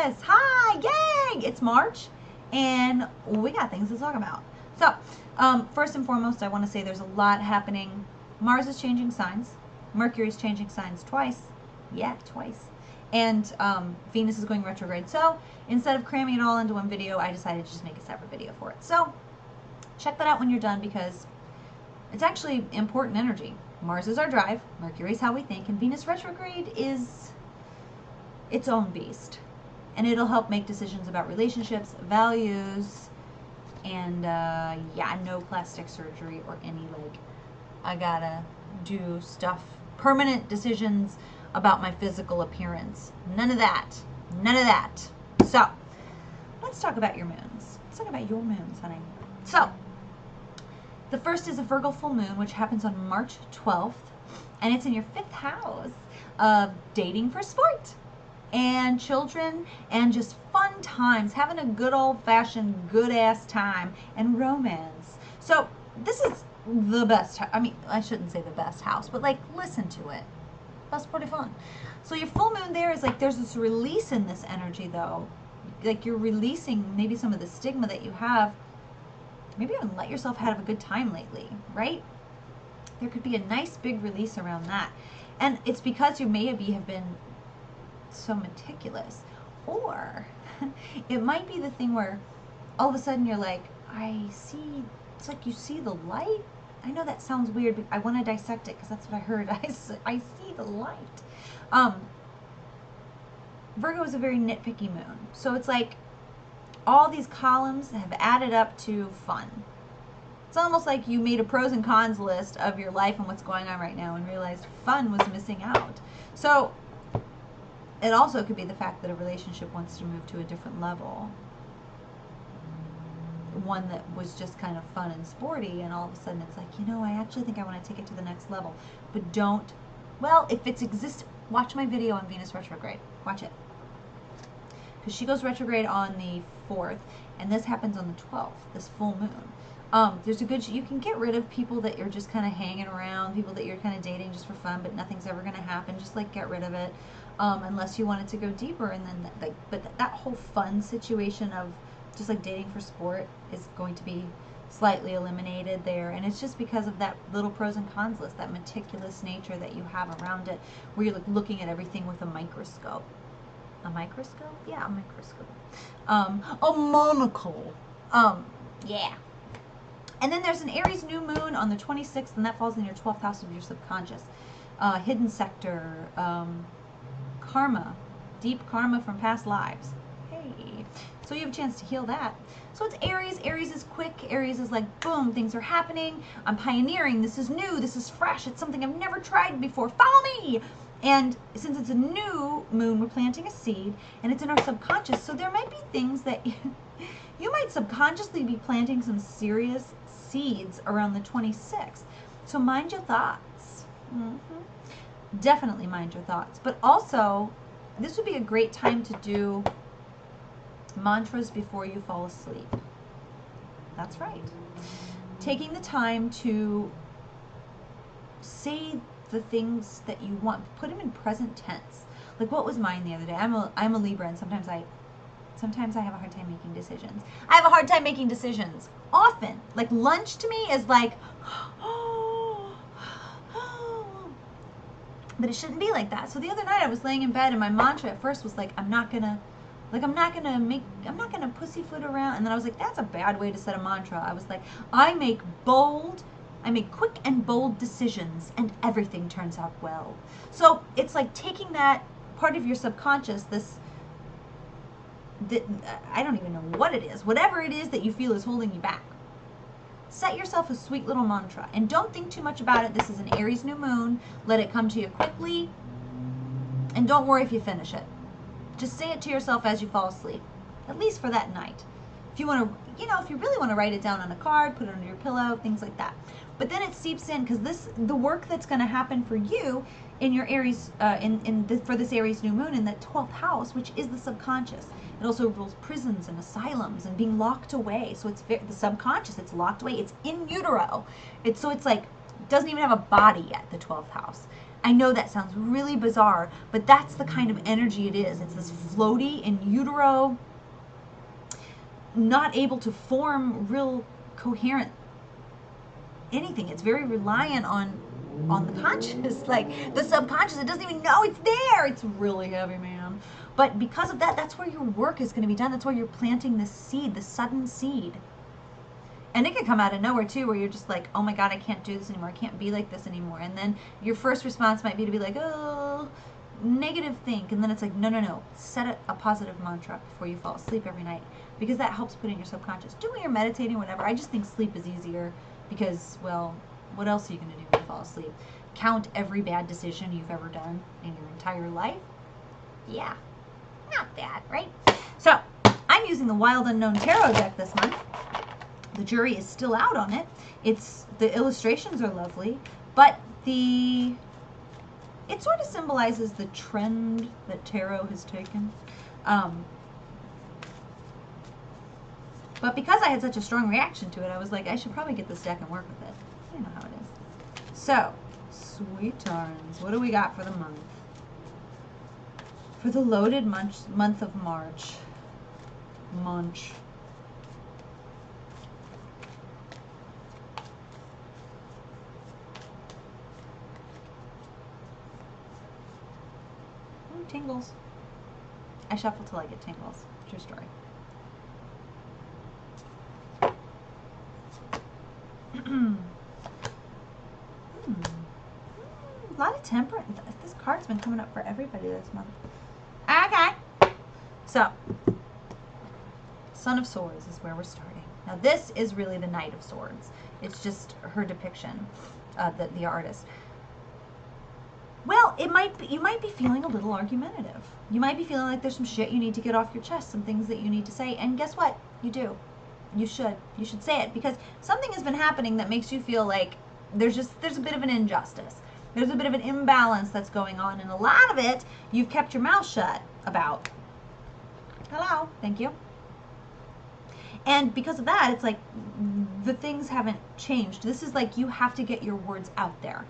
Aquarius. Hi, yay! It's March, and we got things to talk about. So, first and foremost, I want to say there's a lot happening. Mars is changing signs. Mercury is changing signs twice. Yeah, twice. And Venus is going retrograde. So, instead of cramming it all into one video, I decided to just make a separate video for it. So, check that out when you're done because it's actually important energy. Mars is our drive, Mercury is how we think, and Venus retrograde is its own beast. And it'll help make decisions about relationships, values, and yeah, no plastic surgery or any like, I gotta do stuff, permanent decisions about my physical appearance. None of that. None of that. So, let's talk about your moons. Let's talk about your moons, honey. So, the first is a Virgo full moon, which happens on March 12th, and it's in your 5th house of dating for sport and children and just fun times, having a good old-fashioned good-ass time and romance. So this is the best, I mean, I shouldn't say the best house, but like, listen to it. That's pretty fun. So your full moon there is like, there's this release in this energy though. Like you're releasing maybe some of the stigma that you have. Maybe you haven't let yourself have a good time lately, right? There could be a nice big release around that. And it's because you maybe have been so meticulous. Or it might be the thing where all of a sudden you're like, I see, it's like you see the light. I know that sounds weird, but I want to dissect it because that's what I heard. I see the light. Virgo is a very nitpicky moon. So it's like, all these columns have added up to fun. It's almost like you made a pros and cons list of your life and what's going on right now and realized fun was missing out. So it also could be the fact that a relationship wants to move to a different level. One that was just kind of fun and sporty, and all of a sudden it's like, you know, I actually think I want to take it to the next level. But don't, well, if it's watch my video on Venus retrograde. Watch it. Because she goes retrograde on the 4th, and this happens on the 12th, this full moon. There's a good, you can get rid of people that you're just kind of hanging around, people that you're kind of dating just for fun, but nothing's ever going to happen. Just like get rid of it, unless you want it to go deeper. And then like, but that whole fun situation of just like dating for sport is going to be slightly eliminated there. And it's just because of that little pros and cons list, that meticulous nature that you have around it, where you're like looking at everything with a microscope. A microscope? Yeah, a microscope. A monocle. Yeah. And then there's an Aries new moon on the 26th, and that falls in your 12th house of your subconscious. Hidden sector, karma, deep karma from past lives. Hey. So you have a chance to heal that. So it's Aries. Aries is quick. Aries is like, boom, things are happening. I'm pioneering. This is new. This is fresh. It's something I've never tried before. Follow me. And since it's a new moon, we're planting a seed, and it's in our subconscious. So there might be things that you might subconsciously be planting some serious seeds around the 26th. So mind your thoughts. Definitely mind your thoughts. But also, this would be a great time to do mantras before you fall asleep. That's right. Taking the time to say the things that you want, put them in present tense. Like what was mine the other day? I'm a Libra, and sometimes I have a hard time making decisions. I have a hard time making decisions often. Like lunch to me is like, but it shouldn't be like that. So the other night I was laying in bed, and my mantra at first was like, I'm not gonna pussyfoot around. And then I was like, that's a bad way to set a mantra. I was like, I make quick and bold decisions, and everything turns out well. So it's like taking that part of your subconscious, I don't even know what it is, whatever it is that you feel is holding you back. Set yourself a sweet little mantra, and don't think too much about it. This is an Aries new moon. Let it come to you quickly, and don't worry if you finish it. Just say it to yourself as you fall asleep, at least for that night. If you want to, if you really want to write it down on a card, put it under your pillow, things like that. But then it seeps in, because the work that's going to happen for you in your Aries, for this Aries new moon in the 12th house, which is the subconscious. It also rules prisons and asylums and being locked away. So it's the subconscious. It's locked away. It's in utero. It's like, it doesn't even have a body yet, the 12th house. I know that sounds really bizarre, but that's the kind of energy it is. It's this floaty in utero, not able to form real coherent anything. It's very reliant on the conscious, like the subconscious. It doesn't even know it's there. It's really heavy, man. But because of that, that's where your work is going to be done. That's where you're planting the seed, the sudden seed. And it can come out of nowhere too, where you're just like, oh my God, I can't do this anymore. I can't be like this anymore. And then your first response might be to be like, oh, negative think. And then it's like, no, no, no. Set a positive mantra before you fall asleep every night, because that helps put in your subconscious. Do when you're meditating, whatever. I just think sleep is easier because, well, what else are you going to do when you fall asleep? Count every bad decision you've ever done in your entire life? Yeah, not bad, right? So I'm using the Wild Unknown Tarot deck this month. The jury is still out on it. The illustrations are lovely, but it sort of symbolizes the trend that tarot has taken. But because I had such a strong reaction to it, I was like, I should probably get this deck and work with it. You know how it is. So, sweet Taurans, what do we got for the month? For the loaded month of March. Munch. Ooh, tingles. I shuffle till I get tingles. True story. A lot of temperance. This card's been coming up for everybody this month. Okay. So, Son of Swords is where we're starting. Now this is really the Knight of Swords. It's just her depiction, the artist. Well, you might be feeling a little argumentative. You might be feeling like there's some shit you need to get off your chest, some things that you need to say, and guess what? You do. You should say it, because something has been happening that makes you feel like there's a bit of an injustice. There's a bit of an imbalance that's going on, and a lot of it you've kept your mouth shut about. Hello, thank you. And because of that, it's like the things haven't changed. This is like you have to get your words out there.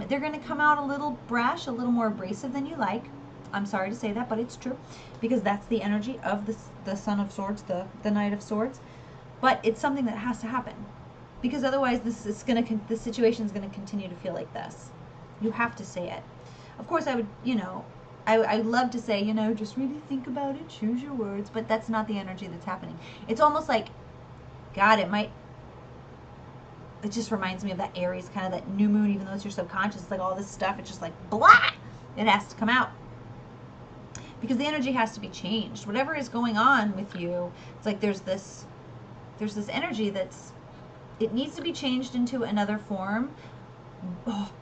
They're going to come out a little brash, a little more abrasive than you like. I'm sorry to say that, but it's true, because that's the energy of the Son of Swords, the Knight of Swords. But it's something that has to happen, because otherwise this situation is going to continue to feel like this. You have to say it. Of course, I would, I'd love to say, just really think about it, choose your words, but that's not the energy that's happening. It's almost like, God, it just reminds me of that Aries, kind of that new moon, even though it's your subconscious, it's like all this stuff, it's just like, blah! It has to come out. Because the energy has to be changed. Whatever is going on with you, it's like there's this energy it needs to be changed into another form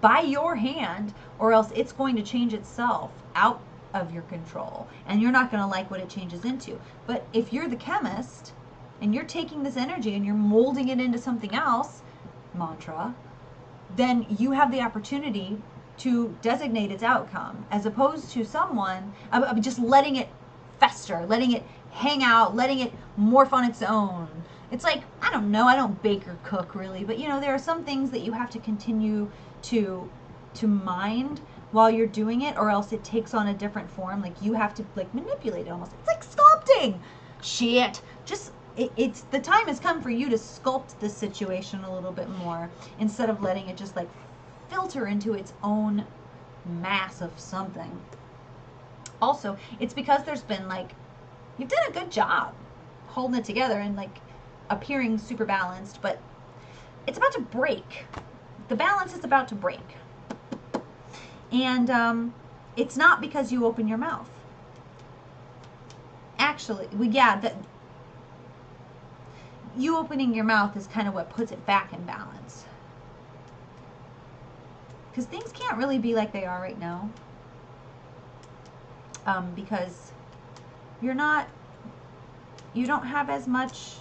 by your hand, or else it's going to change itself out of your control, and you're not going to like what it changes into. But if you're the chemist and you're taking this energy and you're molding it into something else, mantra, then you have the opportunity to designate its outcome, as opposed to someone just letting it fester, letting it hang out, letting it morph on its own. It's like, I don't know, I don't bake or cook really, but there are some things that you have to continue to mind while you're doing it, or else it takes on a different form. Like you have to manipulate it almost. It's like sculpting. Shit. It's the time has come for you to sculpt this situation a little bit more, instead of letting it just filter into its own mass of something. Also, it's because there's been you've done a good job holding it together and appearing super balanced, but it's about to break. The balance is about to break. And it's not because you open your mouth. Actually, you opening your mouth is kind of what puts it back in balance. Because things can't really be like they are right now. Because you don't have as much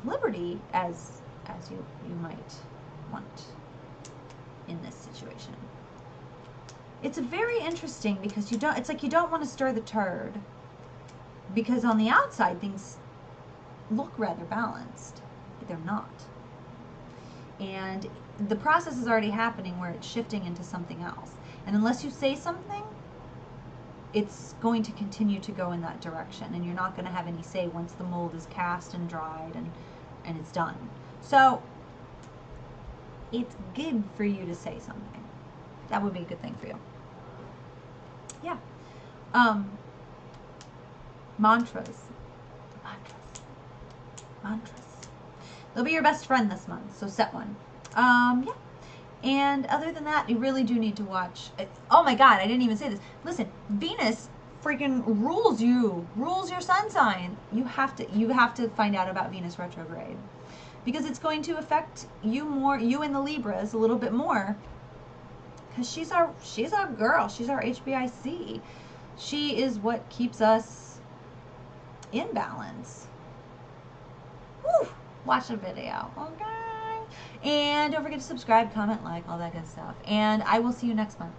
liberty as you might want in this situation. It's very interesting, because it's like you don't want to stir the turd, because on the outside things look rather balanced, but they're not. And the process is already happening where it's shifting into something else. And unless you say something, it's going to continue to go in that direction, and you're not going to have any say once the mold is cast and dried and it's done. So it's good for you to say something. That would be a good thing for you. Yeah. Mantras. They'll be your best friend this month, so set one. Yeah. And other than that, you really do need to watch. Oh my God, I didn't even say this. Listen, Venus freaking rules you, rules your sun sign. You have to find out about Venus retrograde, because it's going to affect you more, you and the Libras a little bit more, because she's our girl. She's our HBIC. She is what keeps us in balance. Woo! Watch the video, okay? And don't forget to subscribe, comment, like, all that good stuff. And I will see you next month.